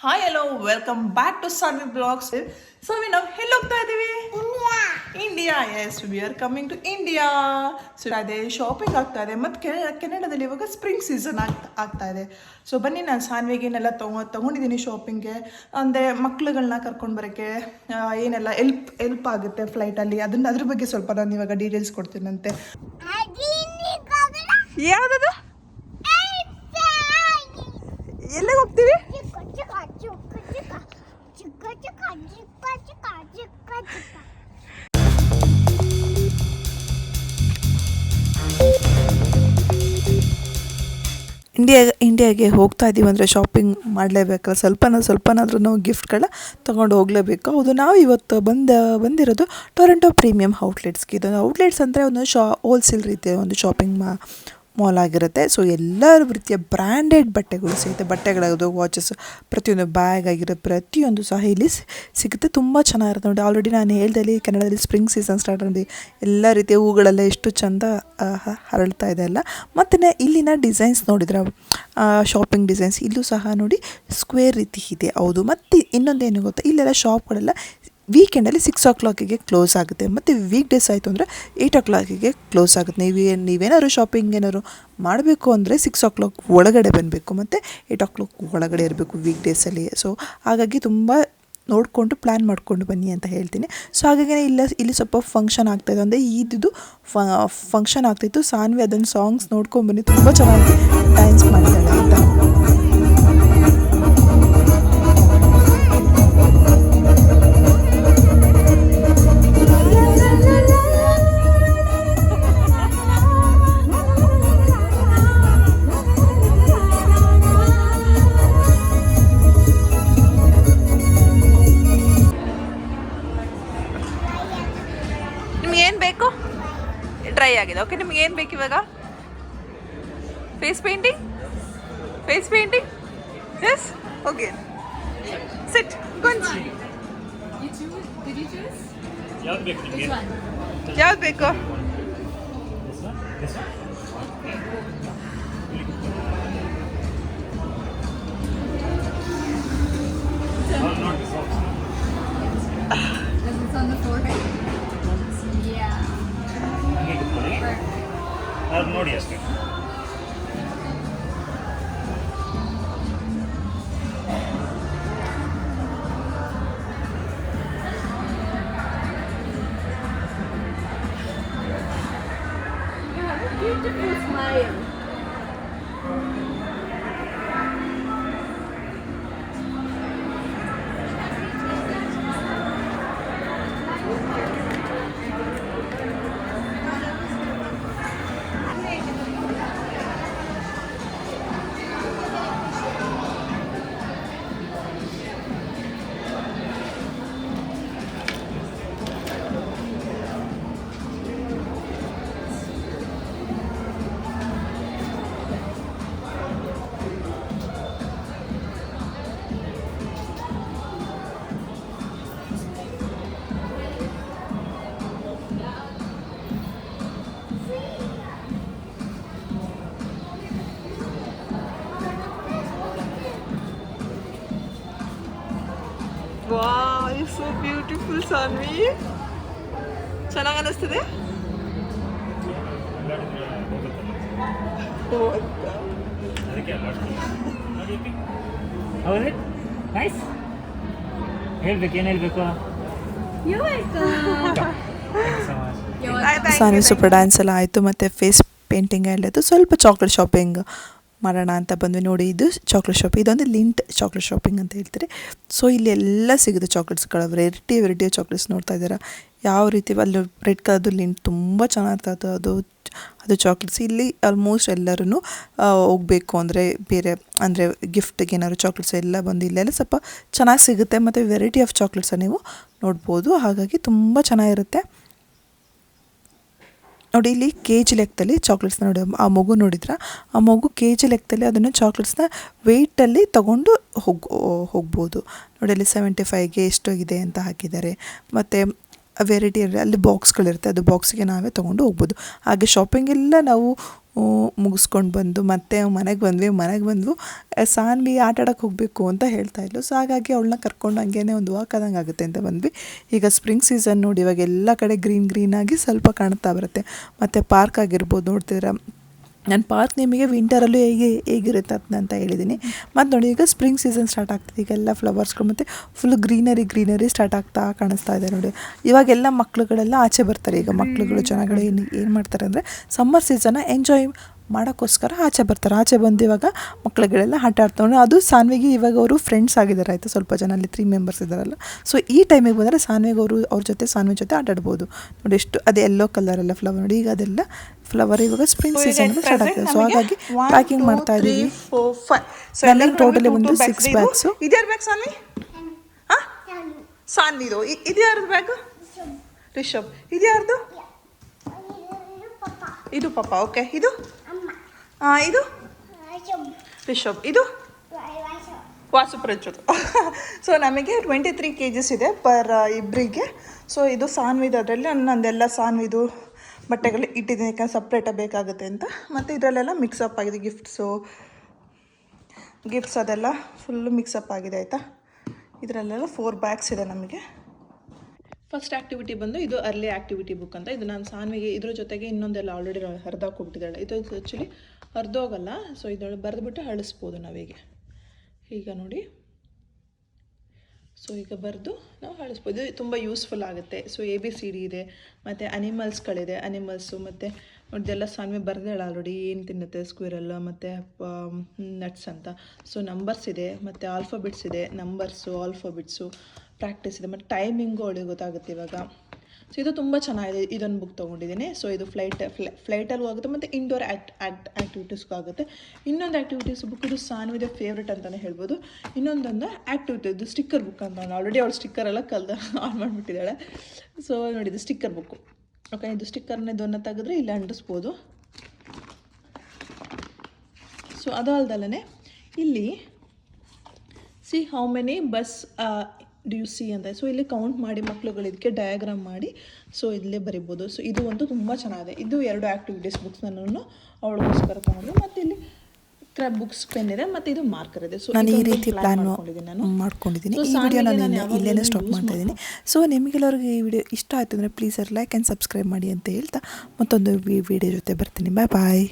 Hi hello welcome back to Saanvi blogs. So ನಾವು ಎಲ್ಲಿ ಹೋಗ್ತಾ ಇದ್ದೀವಿ? India. Yes, we are coming to India. So ಅದೇ ಶಾಪಿಂಗ್ ಆಗ್ತಾ ಇದೆ ಮತ್ತು ಕೆನಡಾದಲ್ಲಿ ಇವಾಗ ಸ್ಪ್ರಿಂಗ್ ಸೀಸನ್ ಆಗ್ತಾ ಇದೆ. ಸೊ ಬನ್ನಿ, ನಾನು ಸಾನ್ವಿಗೇನೆಲ್ಲ ತೊಗೊಂಡಿದ್ದೀನಿ ಶಾಪಿಂಗ್ಗೆ. ಅಂದರೆ ಮಕ್ಳುಗಳನ್ನ ಕರ್ಕೊಂಡು ಬರೋಕ್ಕೆ ಏನೆಲ್ಲ ಎಲ್ಪ್ ಆಗುತ್ತೆ ಫ್ಲೈಟಲ್ಲಿ, ಅದ್ರ ಬಗ್ಗೆ ಸ್ವಲ್ಪ ನಾನು ಇವಾಗ ಡೀಟೇಲ್ಸ್ ಕೊಡ್ತೀನಂತೆ. ಯಾವುದದು? ಎಲ್ಲಿಗೆ ಹೋಗ್ತೀವಿ? ಇಂಡಿಯಾಗೆ ಹೋಗ್ತಾ ಇದ್ದೀವಿ ಅಂದರೆ ಶಾಪಿಂಗ್ ಮಾಡಲೇಬೇಕಲ್ಲ, ಸ್ವಲ್ಪನಾದರೂ ನಾವು ಗಿಫ್ಟ್ಗಳನ್ನ ತೊಗೊಂಡು ಹೋಗಲೇಬೇಕು. ಹೌದು, ನಾವು ಇವತ್ತು ಬಂದಿರೋದು ಟೊರೆಂಟೊ ಪ್ರೀಮಿಯಂ ಔಟ್ಲೆಟ್ಸ್ಗೆ. ಇದು ಔಟ್ಲೆಟ್ಸ್ ಅಂದರೆ ಒಂದು ಹೋಲ್ಸೇಲ್ ರೀತಿಯ ಒಂದು ಶಾಪಿಂಗ್ ಮಾಲ್ ಆಗಿರುತ್ತೆ. ಸೊ ಎಲ್ಲ ರೀತಿಯ ಬ್ರ್ಯಾಂಡೆಡ್ ಬಟ್ಟೆಗಳು ಸಿಗುತ್ತೆ. ಬಟ್ಟೆಗಳಾಗೋದು, ವಾಚಸ್, ಪ್ರತಿಯೊಂದು ಬ್ಯಾಗ್ ಆಗಿರೋ ಪ್ರತಿಯೊಂದು ಸಹ ಇಲ್ಲಿ ಸಿಗುತ್ತೆ. ತುಂಬ ಚೆನ್ನಾಗಿರುತ್ತೆ ನೋಡಿ. ಆಲ್ರೆಡಿ ನಾನು ಹೇಳ್ದಲ್ಲಿ ಕನ್ನಡದಲ್ಲಿ ಸ್ಪ್ರಿಂಗ್ ಸೀಸನ್ ಸ್ಟಾರ್ಟ್ ಆಗಿದೆ. ಎಲ್ಲ ರೀತಿಯ ಹೂಗಳೆಲ್ಲ ಎಷ್ಟು ಚೆಂದ ಹರಳ್ತಾ ಇದೆ ಅಲ್ಲ. ಮತ್ತು ಇಲ್ಲಿನ ಡಿಸೈನ್ಸ್ ನೋಡಿದ್ರೆ, ಶಾಪಿಂಗ್ ಡಿಸೈನ್ಸ್ ಇಲ್ಲೂ ಸಹ ನೋಡಿ ಸ್ಕ್ವೇರ್ ರೀತಿ ಇದೆ. ಹೌದು, ಮತ್ತು ಇನ್ನೊಂದೇನು ಗೊತ್ತಾ, ಇಲ್ಲೆಲ್ಲ ಶಾಪ್ಗಳೆಲ್ಲ ವೀಕೆಂಡಲ್ಲಿ 6 o'clock ಕ್ಲೋಸ್ ಆಗುತ್ತೆ, ಮತ್ತು ವೀಕ್ ಡೇಸ್ ಆಯಿತು ಅಂದರೆ 8 o'clock ಕ್ಲೋಸ್ ಆಗುತ್ತೆ. ನೀವೇನಾದ್ರು ಶಾಪಿಂಗ್ ಏನಾದ್ರು ಮಾಡಬೇಕು ಅಂದರೆ 6 o'clock ಒಳಗಡೆ ಬರಬೇಕು, ಮತ್ತು 8 o'clock ಒಳಗಡೆ ಇರಬೇಕು ವೀಕ್ ಡೇಸಲ್ಲಿ. ಸೊ ಹಾಗಾಗಿ ತುಂಬ ನೋಡಿಕೊಂಡು ಪ್ಲ್ಯಾನ್ ಮಾಡಿಕೊಂಡು ಬನ್ನಿ ಅಂತ ಹೇಳ್ತೀನಿ. ಸೊ ಹಾಗಾಗಿ ಇಲ್ಲಿ ಸ್ವಲ್ಪ ಫಂಕ್ಷನ್ ಆಗ್ತಾಯಿದೆ, ಅಂದರೆ ಈದಿದ್ದು ಫಂಕ್ಷನ್ ಆಗ್ತಾಯಿತ್ತು. ಸಾನ್ವಿ ಅದನ್ನು ಸಾಂಗ್ಸ್ ನೋಡ್ಕೊಂಡ್ಬನ್ನಿ, ತುಂಬ ಚೆನ್ನಾಗಿ ಡ್ಯಾನ್ಸ್ ಮಾಡಿದ್ದಾಳೆ ಅಂತ. ನಿಮ್ಗೇನು ಬೇಕು? ಡ್ರೈ ಆಗಿದೆ. ಓಕೆ, ನಿಮ್ಗೆ ಏನು ಬೇಕು ಇವಾಗ? Face painting. Yes, okay, sit, ಕೊಂಚ. ಯಾವ್ದು ಬೇಕು? ನೋಡಿ ಅಷ್ಟೇ. Beautiful smile. Wow, you so beautiful Saanvi. ಚೆನ್ನಾಗಿ ಅನ್ನಿಸ್ತಿದೆ. ಏನು ಹೇಳ್ಬೇಕು? ಸಾನ್ವಿ ಸೂಪರ್ ಡ್ಯಾನ್ಸ್ ಎಲ್ಲ ಆಯಿತು, ಮತ್ತು ಫೇಸ್ ಪೇಂಟಿಂಗ್ ಎಲ್ಲದು. ಸ್ವಲ್ಪ ಚಾಕ್ಲೇಟ್ ಶಾಪಿಂಗ್ ಮಾಡೋಣ ಅಂತ ಬಂದ್ವಿ. ನೋಡಿ, ಇದು ಚಾಕ್ಲೇಟ್ ಶಾಪ್, ಇದೊಂದು ಲಿಂಟ್ ಚಾಕ್ಲೇಟ್ ಶಾಪಿಂಗ್ ಅಂತ ಹೇಳ್ತಾರೆ. ಸೊ ಇಲ್ಲಿ ಎಲ್ಲ ಸಿಗುತ್ತೆ ಚಾಕ್ಲೇಟ್ಸ್ಗಳು, ವೆರೈಟಿ ಚಾಕ್ಲೇಟ್ಸ್ ನೋಡ್ತಾ ಇದ್ದೀರಾ ಯಾವ ರೀತಿ. ಅಲ್ಲಿ ರೆಡ್ ಕಲರ್ದು ಲಿಂಟ್ ತುಂಬ ಚೆನ್ನಾಗಿರ್ತದೆ, ಅದು ಚಾಕ್ಲೇಟ್ಸ್. ಇಲ್ಲಿ ಆಲ್ಮೋಸ್ಟ್ ಎಲ್ಲರೂ ಹೋಗಬೇಕು ಅಂದರೆ ಬೇರೆ ಅಂದರೆ ಗಿಫ್ಟಿಗೆ ಏನಾದ್ರು ಚಾಕ್ಲೇಟ್ಸ್ ಎಲ್ಲ ಬಂದು ಇಲ್ಲೆಲ್ಲ ಸ್ವಲ್ಪ ಚೆನ್ನಾಗಿ ಸಿಗುತ್ತೆ, ಮತ್ತು ವೆರೈಟಿ ಆಫ್ ಚಾಕ್ಲೇಟ್ಸನ್ನು ನೀವು ನೋಡ್ಬೋದು. ಹಾಗಾಗಿ ತುಂಬ ಚೆನ್ನಾಗಿರುತ್ತೆ ನೋಡಿ. ಇಲ್ಲಿ ಕೆ ಜಿ ಲೆಕ್ಕದಲ್ಲಿ ಚಾಕ್ಲೇಟ್ಸ್ನ ನೋಡಿ, ಆ ಮಗು ನೋಡಿದ್ರೆ ಆ ಮಗು ಕೆ ಜಿ ಲೆಕ್ಕದಲ್ಲಿ ಅದನ್ನು ಚಾಕ್ಲೇಟ್ಸ್ನ ವೆಯ್ಟಲ್ಲಿ ತೊಗೊಂಡು ಹೋಗ್ಬೋದು ನೋಡಿ. ಅಲ್ಲಿ 75ಗೆ ಎಷ್ಟೋಗಿದೆ ಅಂತ ಹಾಕಿದ್ದಾರೆ, ಮತ್ತು ವೆರೈಟಿ ಅಲ್ಲಿ ಬಾಕ್ಸ್ಗಳಿರುತ್ತೆ, ಅದು ಬಾಕ್ಸಿಗೆ ನಾವೇ ತೊಗೊಂಡು ಹೋಗ್ಬೋದು. ಹಾಗೆ ಶಾಪಿಂಗೆಲ್ಲ ನಾವು ಮುಗಿಸ್ಕೊಂಡು ಬಂದು ಮತ್ತೆ ಮನೆಗೆ ಬಂದು ಸಾನ್ವಿ ಆಟ ಆಡೋಕ್ಕೆ ಹೋಗಬೇಕು ಅಂತ ಹೇಳ್ತಾಯಿದ್ಲು. ಸೊ ಹಾಗಾಗಿ ಅವಳನ್ನ ಕರ್ಕೊಂಡು ಹಂಗೇನೆ ಒಂದು ವಾಕ್ ಆದಂಗೆ ಆಗುತ್ತೆ ಅಂತ ಬಂದ್ವಿ. ಈಗ ಸ್ಪ್ರಿಂಗ್ ಸೀಸನ್ ನೋಡಿ, ಇವಾಗ ಎಲ್ಲ ಕಡೆ ಗ್ರೀನಾಗಿ ಸ್ವಲ್ಪ ಕಾಣ್ತಾ ಬರುತ್ತೆ. ಮತ್ತು ಪಾರ್ಕ್ ಆಗಿರ್ಬೋದು, ನೋಡ್ತಿದ್ರೆ ನಾನು ಪಾರ್ಕ್ ನಿಮಗೆ ವಿಂಟರಲ್ಲೂ ಹೇಗಿರುತ್ತೆ ಅಂತ ಹೇಳಿದ್ದೀನಿ. ಮತ್ತು ನೋಡಿ ಈಗ ಸ್ಪ್ರಿಂಗ್ ಸೀಸನ್ ಸ್ಟಾರ್ಟ್ ಆಗ್ತದೆ. ಈಗ ಎಲ್ಲ ಫ್ಲವರ್ಸ್ಗಳು ಮತ್ತು ಫುಲ್ ಗ್ರೀನರಿ ಸ್ಟಾರ್ಟ್ ಆಗ್ತಾ ಕಾಣಿಸ್ತಾ ಇದೆ ನೋಡಿ. ಇವಾಗೆಲ್ಲ ಮಕ್ಳುಗಳೆಲ್ಲ ಆಚೆ ಬರ್ತಾರೆ. ಈಗ ಮಕ್ಳುಗಳು ಜನಗಳು ಏನು ಮಾಡ್ತಾರೆ ಅಂದರೆ ಸಮ್ಮರ್ ಸೀಸನ್ನ ಎಂಜಾಯ್ ಮಾಡೋಕ್ಕೋಸ್ಕರ ಆಚೆ ಬರ್ತಾರೆ. ಆಚೆ ಬಂದು ಇವಾಗ ಮಕ್ಳುಗಳೆಲ್ಲ ಆಟ ಆಡ್ತಾರೆ. ಅದು ಸಾನ್ವಿಗೆ ಇವಾಗ ಅವರು ಫ್ರೆಂಡ್ಸ್ ಆಗಿದ್ದಾರೆ ಆಯಿತು, ಸ್ವಲ್ಪ ಜನ ಅಲ್ಲಿ 3 ಮೆಂಬರ್ಸ್ ಇದ್ದಾರಲ್ಲ. ಸೊ ಈ ಟೈಮಿಗೆ ಬಂದರೆ ಸಾನ್ವಿ ಜೊತೆ ಆಟ ಆಡ್ಬೋದು ನೋಡಿ. ಎಷ್ಟು ಅದು ಯೆಲ್ಲೋ ಕಲರೆಲ್ಲ ಫ್ಲವರ್ ನೋಡಿ. ಈಗ ಅದೆಲ್ಲ ಫ್ಲವರ್ ಇವಾಗ ಸ್ಪ್ರಿಂಗ್ ಸೀಸನ್ ಸ್ಟಾರ್ಟ್ ಆಗ್ತದೆ. ಸೊ ಹಾಗಾಗಿ ಪ್ಯಾಕಿಂಗ್ ಮಾಡ್ತಾ ಇದ್ದೀವಿ. ನಮಗೆ ಟೋಟಲಿ ಒಂದು 6 ಬ್ಯಾಗ್ಸು. ಇದ್ಯಾರ ಬ್ಯಾಗ್ ಸಾನ್ವಿ? ಸಾನ್ವಿದು. ಇದು ಯಾರ್ದು ಬ್ಯಾಗ್? ರಿಷಬ್. ಇದು ಯಾರ್ದು? ಇದು ಪಾಪ. ಓಕೆ. ಇದು ಇದು ರಿಷಬ್. ಇದು ವಾಸುಪ್ರಜ್ವತ್. ಸೊ ನಮಗೆ 23 kgs ಇದೆ ಪರ್ ಇಬ್ಬರಿಗೆ. ಸೊ ಇದು ಸಾನ್ವಿದು. ಅದರಲ್ಲಿ ನಂದೆಲ್ಲ ಸಾನ್ವಿದು ಬಟ್ಟೆಗಳು ಇಟ್ಟಿದ್ದೀನಿ, ಯಾಕಂದ್ರೆ ಸಪ್ರೇಟಾಗಿ ಬೇಕಾಗುತ್ತೆ ಅಂತ. ಮತ್ತು ಇದರಲ್ಲೆಲ್ಲ ಮಿಕ್ಸಪ್ ಆಗಿದೆ. ಗಿಫ್ಟ್ಸ್ ಅದೆಲ್ಲ ಫುಲ್ಲು ಮಿಕ್ಸಪ್ ಆಗಿದೆ ಆಯಿತಾ. ಇದರಲ್ಲೆಲ್ಲ 4 ಬ್ಯಾಗ್ಸ್ ಇದೆ ನಮಗೆ. ಫಸ್ಟ್ ಆ್ಯಕ್ಟಿವಿಟಿ ಬಂದು ಇದು ಅರ್ಲಿ ಆ್ಯಕ್ಟಿವಿಟಿ ಬುಕ್ ಅಂತ. ಇದು ನಾನು ಸಾನ್ವಿಗೆ ಇದ್ರ ಜೊತೆಗೆ ಇನ್ನೊಂದೆಲ್ಲ ಆಲ್ರೆಡಿ ಹರಿದಾಕೊಬಿಟ್ಟಿದ್ದಾಳೆ. ಇದು ಆ್ಯಕ್ಚುಲಿ ಹರಿದೋಗಲ್ಲ. ಸೊ ಇದೊಳಗೆ ಬರೆದ್ಬಿಟ್ಟು ಅಳಿಸ್ಬೋದು ನಾವೀಗ. ಈಗ ನೋಡಿ, ಸೊ ಈಗ ಬರೆದು ನಾವು ಅಳಿಸ್ಬೋದು. ಇದು ತುಂಬ ಯೂಸ್ಫುಲ್ ಆಗುತ್ತೆ. ಸೊ ABCD ಇದೆ, ಮತ್ತು ಅನಿಮಲ್ಸ್ಗಳಿದೆ. ಅನಿಮಲ್ಸು ಮತ್ತು ನೋಡಿದೆಲ್ಲ ಸಾನ್ವಿ ಬರೆದಾಳೆ ಆಲ್ರೆಡಿ, ಏನು ತಿನ್ನುತ್ತೆ ಸ್ಕ್ವಿರಲ್ ಮತ್ತು ನಟ್ಸ್ ಅಂತ. ಸೊ ನಂಬರ್ಸ್ ಇದೆ, ಮತ್ತು ಆಲ್ಫಾಬಿಟ್ಸ್ ಇದೆ. ನಂಬರ್ಸು, ಆಲ್ಫಾಬಿಟ್ಸು ಪ್ರಾಕ್ಟೀಸ್ ಇದೆ, ಮತ್ತು ಟೈಮಿಂಗು ಅವಳಿಗೆ ಗೊತ್ತಾಗುತ್ತೆ ಇವಾಗ. ಸೊ ಇದು ತುಂಬ ಚೆನ್ನಾಗಿದೆ. ಇದೊಂದು ಬುಕ್ ತೊಗೊಂಡಿದ್ದೀನಿ. ಸೊ ಇದು ಫ್ಲೈಟಲ್ಲೂ ಆಗುತ್ತೆ, ಮತ್ತು ಇಂಡೋರ್ ಆ್ಯಕ್ಟಿವಿಟೀಸ್ಗೂ ಆಗುತ್ತೆ. ಇನ್ನೊಂದು ಆ್ಯಕ್ಟಿವಿಟೀಸ್ ಬುಕ್, ಇದು ಸಾನ್ವಿದೆ ಫೇವ್ರೇಟ್ ಅಂತಲೇ ಹೇಳ್ಬೋದು. ಇನ್ನೊಂದೊಂದು ಆ್ಯಕ್ಟಿವಿಟಿ, ಇದು ಸ್ಟಿಕ್ಕರ್ ಬುಕ್ ಅಂತ. ಆಲ್ರೆಡಿ ಅವಳು ಸ್ಟಿಕ್ಕರೆಲ್ಲ ಆನ್ ಮಾಡಿಬಿಟ್ಟಿದ್ದಾಳೆ. ಸೊ ನೋಡಿ, ಇದು ಸ್ಟಿಕ್ಕರ್ ಬುಕ್ಕು. ಓಕೆ, ಇದು ಸ್ಟಿಕ್ಕರ್ನ ಇದನ್ನು ತೆಗೆದ್ರೆ ಇಲ್ಲಿ ಅಂಟಿಸ್ಬೋದು. ಸೊ ಅದು ಅಲ್ದಲ್ಲೇ ಇಲ್ಲಿ C how many bus do U C ಅಂತ. ಸೊ ಇಲ್ಲಿ ಕೌಂಟ್ ಮಾಡಿ ಮಕ್ಳುಗಳು ಇದಕ್ಕೆ ಡಯಾಗ್ರಾಮ್ ಮಾಡಿ ಸೊ ಇಲ್ಲೇ ಬರಿಬೋದು. ಸೊ ಇದು ಒಂದು ತುಂಬ ಚೆನ್ನಾಗಿದೆ. ಇದು 2 ಆ್ಯಕ್ಟಿವಿಟೀಸ್ ಬುಕ್ಸ್ ನಾನು ಅವಳಿಗೋಸ್ಕರ ತಗೊಂಡು. ಮತ್ತು ಇಲ್ಲಿ ಕ್ರಬ್ ಬುಕ್ಸ್ ಪೆನ್ ಇದೆ, ಮತ್ತು ಇದು ಮಾರ್ಕರ್ ಇದೆ. ಸೊ ನಾನು ಈ ರೀತಿ ಪ್ಲ್ಯಾನ್ ಮಾಡ್ಕೊಂಡಿದ್ದೀನಿ. ಈ ವಿಡಿಯೋ ನಾನು ಇಲ್ಲೇ ಸ್ಟಾಪ್ ಮಾಡ್ತಾ ಇದ್ದೀನಿ. ಸೊ ನಿಮಗೆಲ್ಲರಿಗೂ ಈ ವಿಡಿಯೋ ಇಷ್ಟ ಆಯಿತು ಅಂದರೆ ಪ್ಲೀಸ್ ಲೈಕ್ ಆ್ಯಂಡ್ ಸಬ್ಸ್ಕ್ರೈಬ್ ಮಾಡಿ ಅಂತ ಹೇಳ್ತಾ ಮತ್ತೊಂದು ವಿಡಿಯೋ ಜೊತೆ ಬರ್ತೀನಿ. ಬಾಯ್.